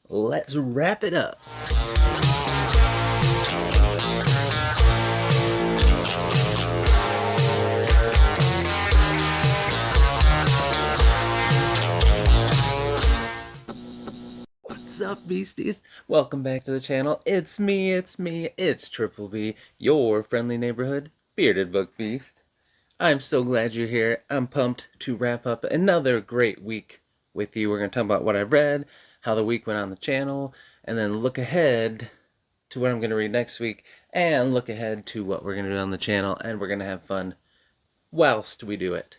let's wrap it up. What's up, beasties? Welcome back to the channel. It's me, it's Triple B, your friendly neighborhood bearded book beast. I'm so glad you're here. I'm pumped to wrap up another great week with you. We're going to talk about what I read, how the week went on the channel, and then look ahead to what I'm going to read next week, and look ahead to what we're going to do on the channel, and we're going to have fun whilst we do it.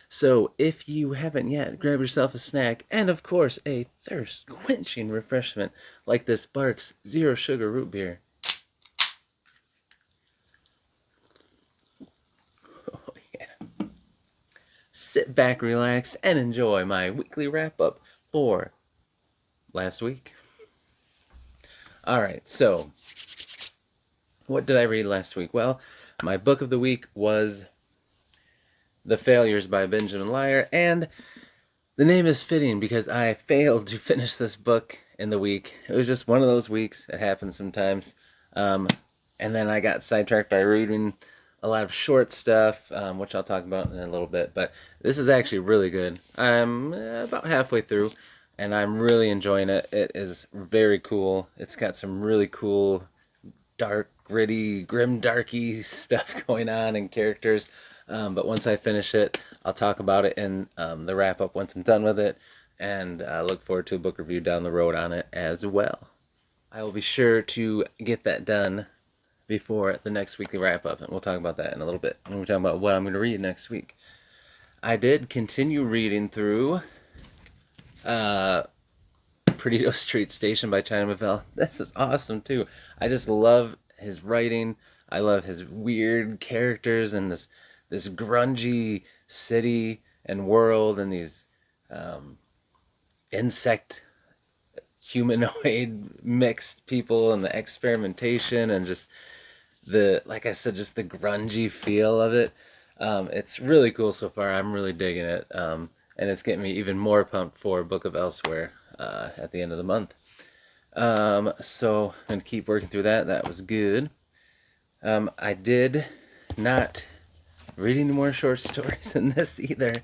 So if you haven't yet, grab yourself a snack and, of course, a thirst-quenching refreshment like this Barks Zero Sugar Root Beer. Oh, yeah. Sit back, relax, and enjoy my weekly wrap-up for last week. All right, so what did I read last week? Well, my book of the week was The Failures by Benjamin Lyer, and the name is fitting because I failed to finish this book in the week. It was just one of those weeks. It happens sometimes. And then I got sidetracked by reading a lot of short stuff, which I'll talk about in a little bit. But this is actually really good. I'm about halfway through, and I'm really enjoying it. It is very cool. It's got some really cool, dark, gritty, grim, darky stuff going on and characters. But once I finish it, I'll talk about it in the wrap-up once I'm done with it, and I look forward to a book review down the road on it as well. I will be sure to get that done before the next weekly wrap-up, and we'll talk about that in a little bit when we're talking about what I'm going to read next week. I did continue reading through Perdido Street Station by China Miéville. This is awesome, too. I just love his writing. I love his weird characters and this grungy city and world and these insect humanoid mixed people and the experimentation and just like I said, just the grungy feel of it. It's really cool so far. I'm really digging it. And it's getting me even more pumped for Book of Elsewhere at the end of the month. So I'm going to keep working through that. That was good. I did not read any more short stories in this either,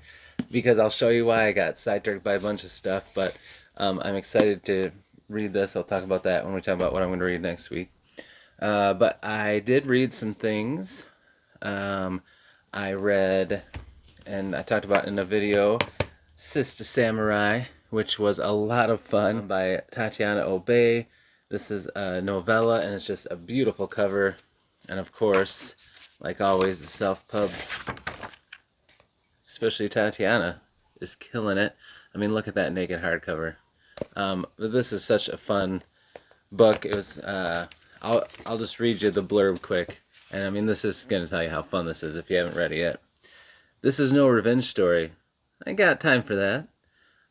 because I'll show you why I got sidetracked by a bunch of stuff, but I'm excited to read this. I'll talk about that when we talk about what I'm going to read next week. But I did read some things. I read, and I talked about in a video, Sister Samurai, which was a lot of fun, by Tatiana Obey. This is a novella, and it's just a beautiful cover. And of course, like always, the self-pub, especially Tatiana, is killing it. I mean, look at that naked hardcover. This is such a fun book. It was, I'll just read you the blurb quick. And I mean, this is going to tell you how fun this is if you haven't read it yet. This is no revenge story. I ain't got time for that.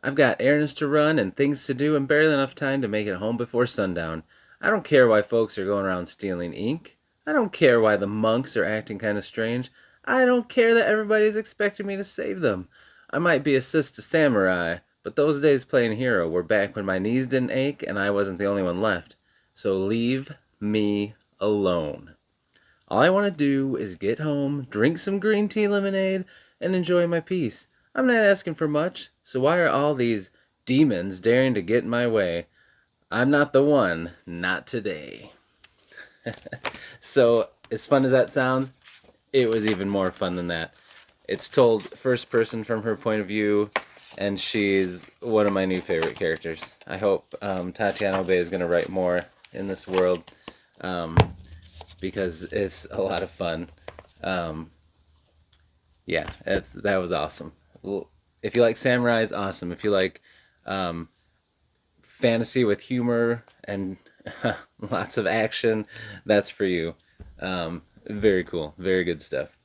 I've got errands to run and things to do and barely enough time to make it home before sundown. I don't care why folks are going around stealing ink. I don't care why the monks are acting kind of strange. I don't care that everybody's expecting me to save them. I might be a sister samurai, but those days playing hero were back when my knees didn't ache and I wasn't the only one left. So leave me alone. All I want to do is get home, drink some green tea lemonade, and enjoy my peace. I'm not asking for much, so why are all these demons daring to get in my way? I'm not the one, not today. So, as fun as that sounds, it was even more fun than that. It's told first person from her point of view, and she's one of my new favorite characters. I hope Tatiana Obey is going to write more in this world, because it's a lot of fun. Yeah, that was awesome. If you like samurais, awesome. If you like fantasy with humor and lots of action, that's for you. Very cool. Very good stuff.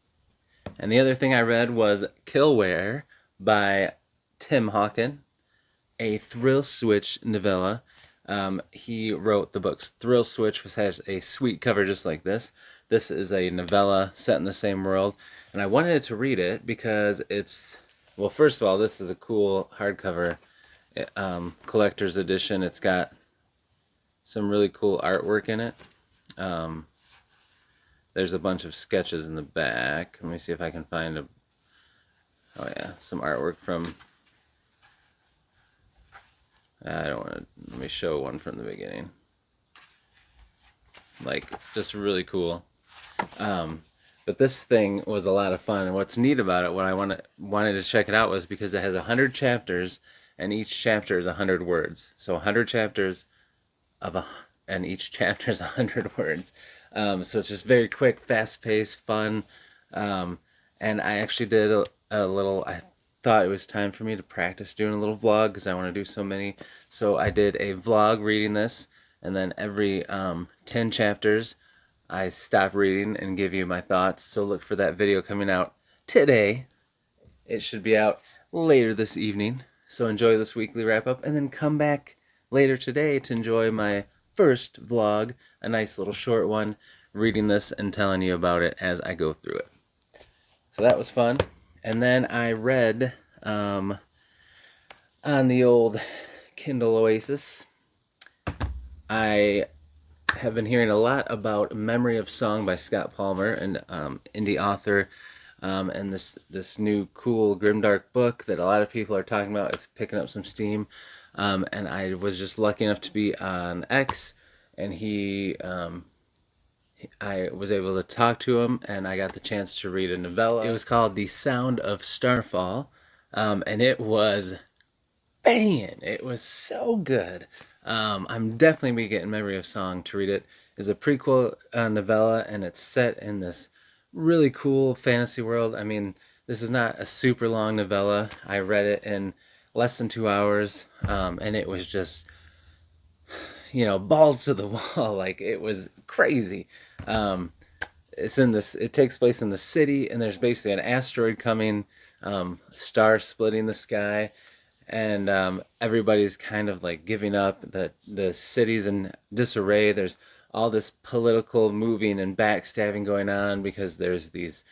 And the other thing I read was Killware by Tim Hawken, a Thrill Switch novella. He wrote the books Thrill Switch, which has a sweet cover just like this. This is a novella set in the same world, and I wanted to read it because it's, well, first of all, this is a cool hardcover. collector's edition. It's got some really cool artwork in it. There's a bunch of sketches in the back. Let me see if I can find some artwork from... I don't want to... Let me show one from the beginning. Like, just really cool. But this thing was a lot of fun, and what's neat about it, what I wanted to check it out, was because it has 100 chapters, and each chapter is 100 words. So 100 chapters and each chapter is 100 words. So it's just very quick, fast-paced, fun. And I actually did a little... I thought it was time for me to practice doing a little vlog because I want to do so many. So I did a vlog reading this, and then every 10 chapters I stop reading and give you my thoughts. So look for that video coming out today. It should be out later this evening. So enjoy this weekly wrap-up, and then come back later today to enjoy my first vlog, a nice little short one, reading this and telling you about it as I go through it. So that was fun. And then I read on the old Kindle Oasis. I have been hearing a lot about Memory of Song by Scott Palmer, an indie author, and this new cool grimdark book that a lot of people are talking about. It's picking up some steam, and I was just lucky enough to be on X, and I was able to talk to him, and I got the chance to read a novella. It was called The Sound of Starfall, and it was banging. It was so good. I'm definitely be getting Memory of Song to read it. It's a prequel novella, and it's set in this really cool fantasy world. I mean, this is not a super long novella. I read it in less than 2 hours, and it was just, balls to the wall. Like, it was crazy. It takes place in the city, and there's basically an asteroid coming, star splitting the sky, and everybody's kind of like giving up. The city's in disarray. There's all this political moving and backstabbing going on because there's these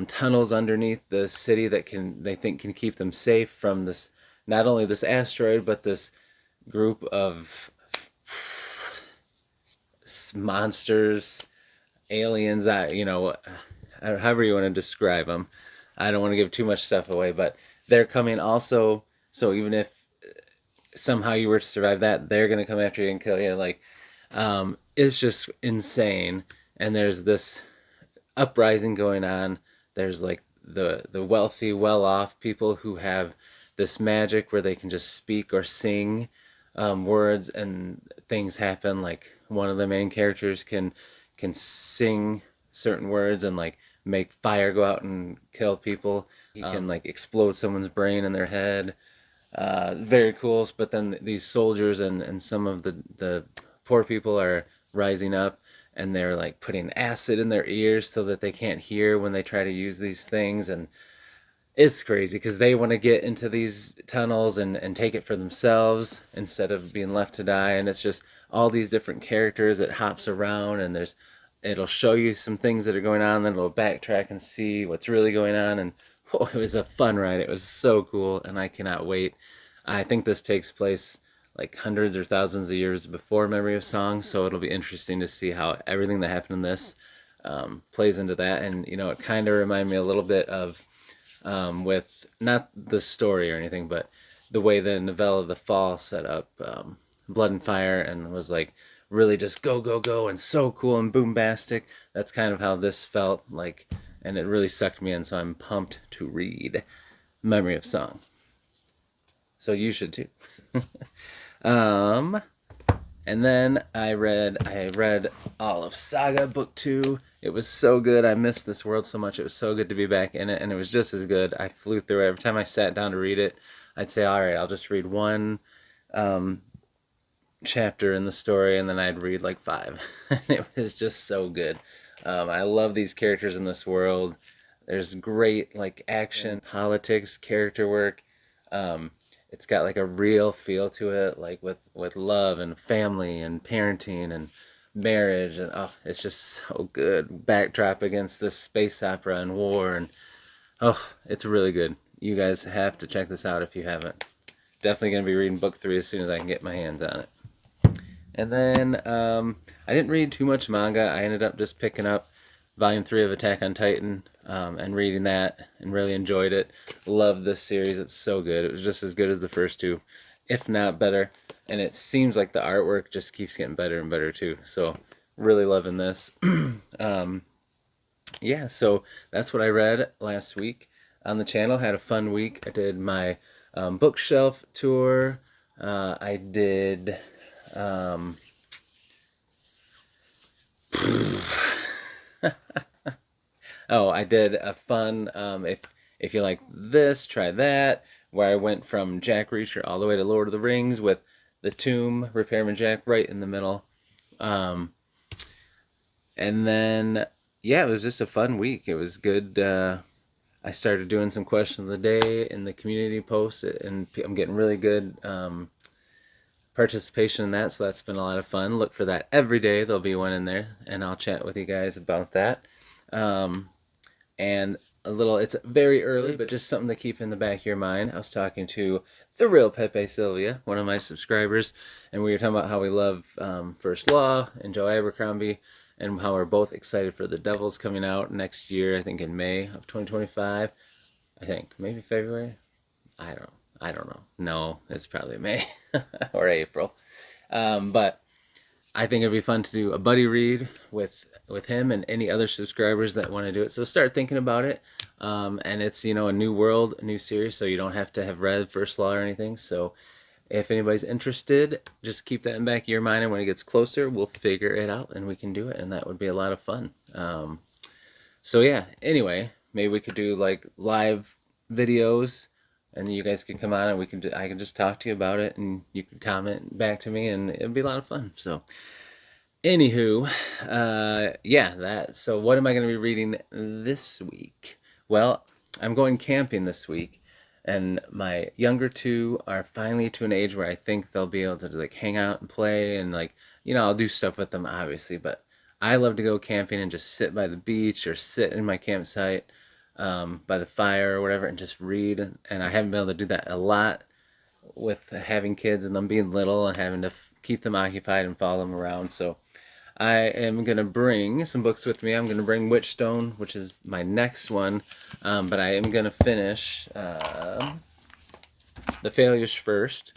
tunnels underneath the city that they think can keep them safe from this, not only this asteroid, but this group of monsters, aliens, however you want to describe them. I don't want to give too much stuff away, but they're coming also. So even if somehow you were to survive that, they're going to come after you and kill you. Like, it's just insane. And there's this uprising going on. There's like the wealthy, well-off people who have this magic where they can just speak or sing words, and things happen. Like, one of the main characters can sing certain words and like make fire go out and kill people. He can like explode someone's brain in their head. Very cool. But then these soldiers and some of the poor people are rising up, and they're like putting acid in their ears so that they can't hear when they try to use these things. And it's crazy because they want to get into these tunnels and take it for themselves instead of being left to die. And it's just all these different characters. It hops around, and it'll show you some things that are going on, then it'll backtrack and see what's really going on. And it was a fun ride. It was so cool, and I cannot wait. I think this takes place like hundreds or thousands of years before Memory of Song, so it'll be interesting to see how everything that happened in this plays into that. And it kind of reminded me a little bit of with not the story or anything, but the way the novella The Fall set up Blood and Fire, and was like really just go, go, go, and so cool and boombastic. That's kind of how this felt like, and it really sucked me in, so I'm pumped to read Memory of Song. So you should too. And then I read all of Saga Book 2. It was so good. I missed this world so much. It was so good to be back in it, and it was just as good. I flew through it. Every time I sat down to read it, I'd say, all right, I'll just read one chapter in the story, and then I'd read like 5. And it was just so good. I love these characters in this world. There's great like action, politics, character work. It's got like a real feel to it, like with love and family and parenting and marriage, and it's just so good. Backdrop against this space opera and war, and it's really good. You guys have to check this out if you haven't. definitely going to be reading book 3 as soon as I can get my hands on it. And then I didn't read too much manga. I ended up just picking up Volume 3 of Attack on Titan and reading that and really enjoyed it. Love this series. It's so good. It was just as good as the first 2, if not better. And it seems like the artwork just keeps getting better and better too. So really loving this. Yeah, so that's what I read last week on the channel. Had a fun week. I did my bookshelf tour. I did... oh, I did a fun, if you like this, try that, where I went from Jack Reacher all the way to Lord of the Rings with the Tomb, Repairman Jack right in the middle. And then, yeah, it was just a fun week. It was good. I started doing some question of the day in the community posts, and I'm getting really good participation in that, so that's been a lot of fun. Look for that every day. There'll be one in there, and I'll chat with you guys about that. And a little, it's very early, but just something to keep in the back of your mind. I was talking to the real Pepe Sylvia, one of my subscribers, and we were talking about how we love First Law and Joe Abercrombie, and how we're both excited for The Devils coming out next year, I think in May of 2025. I think, maybe February? I don't know. No, it's probably May or April. But I think it'd be fun to do a buddy read with him and any other subscribers that want to do it. So start thinking about it. And it's, you know, a new world, a new series, so you don't have to have read First Law or anything. So if anybody's interested, just keep that in the back of your mind, and when it gets closer, we'll figure it out and we can do it, and that would be a lot of fun. So yeah, anyway, maybe we could do like live videos, and you guys could come on and I can just talk to you about it, and you can comment back to me, and it'd be a lot of fun. So anywho, yeah, so what am I going to be reading this week? Well, I'm going camping this week, and my younger 2 are finally to an age where I think they'll be able to like hang out and play, and like, you know, I'll do stuff with them obviously, but I love to go camping and just sit by the beach or sit in my campsite by the fire or whatever and just read. And I haven't been able to do that a lot with having kids and them being little and having to keep them occupied and follow them around. So I am going to bring some books with me. I'm going to bring Witchstone, which is my next one, but I am going to finish The Failures first.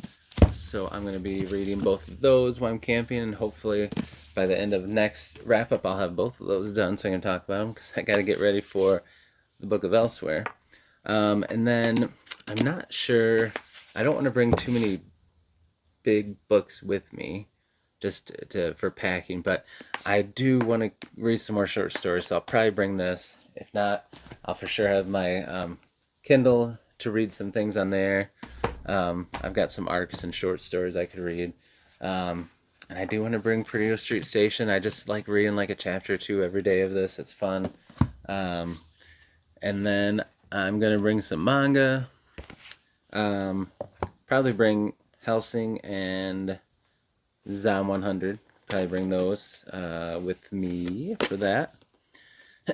So I'm going to be reading both of those while I'm camping, and hopefully by the end of next wrap-up I'll have both of those done, so I can talk about them, because I got to get ready for the Book of Elsewhere. And then I'm not sure, I don't want to bring too many big books with me just for packing, but I do want to read some more short stories, so I'll probably bring this. If not, I'll for sure have my Kindle to read some things on there. I've got some arcs and short stories I could read. And I do want to bring Perdido Street Station. I just like reading like a chapter or 2 every day of this. It's fun. And then I'm going to bring some manga. Probably bring Helsing and Zom 100. Probably bring those with me for that.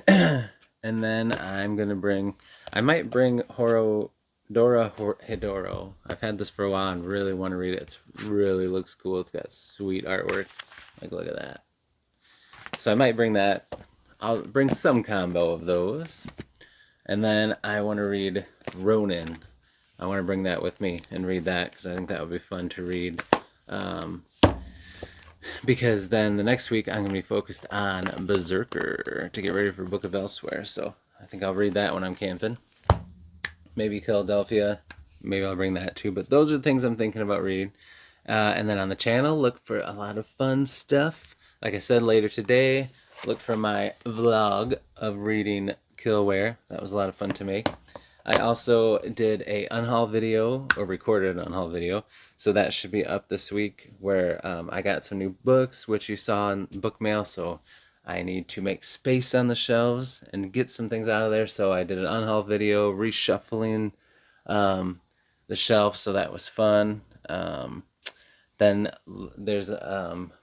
And then I'm going to bring... I might bring Dora Hidoro. I've had this for a while and really want to read it. It really looks cool. It's got sweet artwork. Like, look at that. So I might bring that. I'll bring some combo of those. And then I want to read Ronin. I want to bring that with me and read that, because I think that would be fun to read. Because then the next week I'm going to be focused on Berserker to get ready for Book of Elsewhere. So I think I'll read that when I'm camping. Maybe Philadelphia. Maybe I'll bring that too. But those are the things I'm thinking about reading. And then on the channel, look for a lot of fun stuff. Like I said, later today, look for my vlog of reading Killware. That was a lot of fun to make. I also did a unhaul video, or recorded an unhaul video, so that should be up this week, where I got some new books, which you saw in book mail, so I need to make space on the shelves and get some things out of there, so I did an unhaul video, reshuffling the shelf, so that was fun. Then there's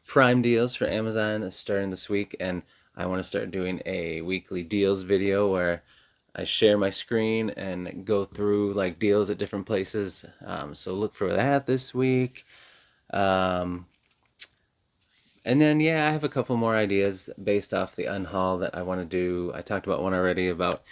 Prime deals for Amazon that's starting this week, and I want to start doing a weekly deals video where I share my screen and go through like deals at different places. So look for that this week. Um, and then, yeah, I have a couple more ideas based off the unhaul that I want to do. I talked about one already about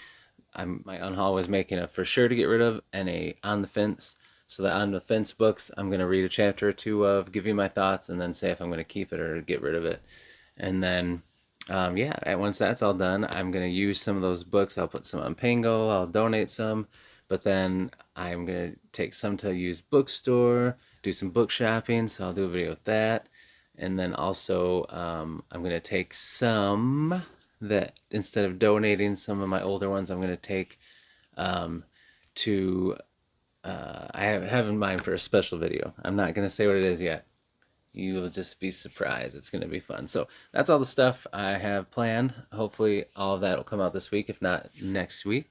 my unhaul was making a for sure to get rid of and a on the fence. So the on the fence books, I'm going to read a chapter or two of, give you my thoughts, and then say if I'm going to keep it or get rid of it. And then, yeah, once that's all done, I'm going to use some of those books. I'll put some on Pango, I'll donate some, but then I'm going to take some to use bookstore, do some book shopping, so I'll do a video with that. And then also, I'm going to take some that instead of donating some of my older ones, I'm going to take to, I have in mind for a special video. I'm not going to say what it is yet. You will just be surprised. It's going to be fun. So that's all the stuff I have planned. Hopefully all of that will come out this week, if not next week.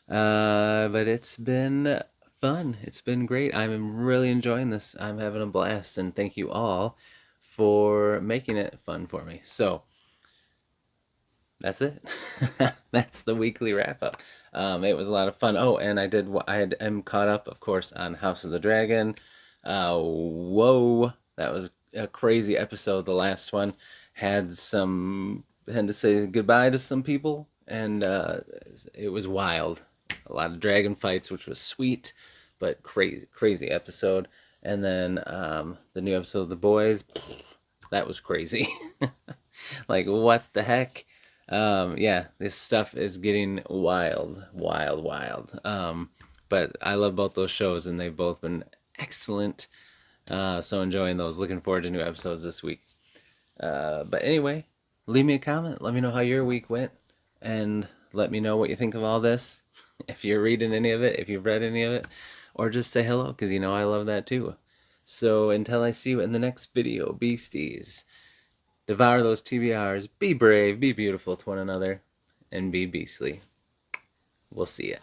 But it's been fun. It's been great. I'm really enjoying this. I'm having a blast, and thank you all for making it fun for me. So that's it. That's the weekly wrap up. It was a lot of fun. Oh, and am caught up, of course, on House of the Dragon. Whoa, that was a crazy episode. The last one had to say goodbye to some people, and it was wild. A lot of dragon fights, which was sweet, but crazy episode. And then the new episode of The Boys, that was crazy. Like, what the heck? Yeah, this stuff is getting wild. But I love both those shows, and they've both been excellent. So enjoying those. Looking forward to new episodes this week. But anyway, leave me a comment. Let me know how your week went, and let me know what you think of all this. If you're reading any of it, if you've read any of it, or just say hello, because you know I love that too. So until I see you in the next video, beasties, devour those TBRs, be brave, be beautiful to one another, and be beastly. We'll see ya.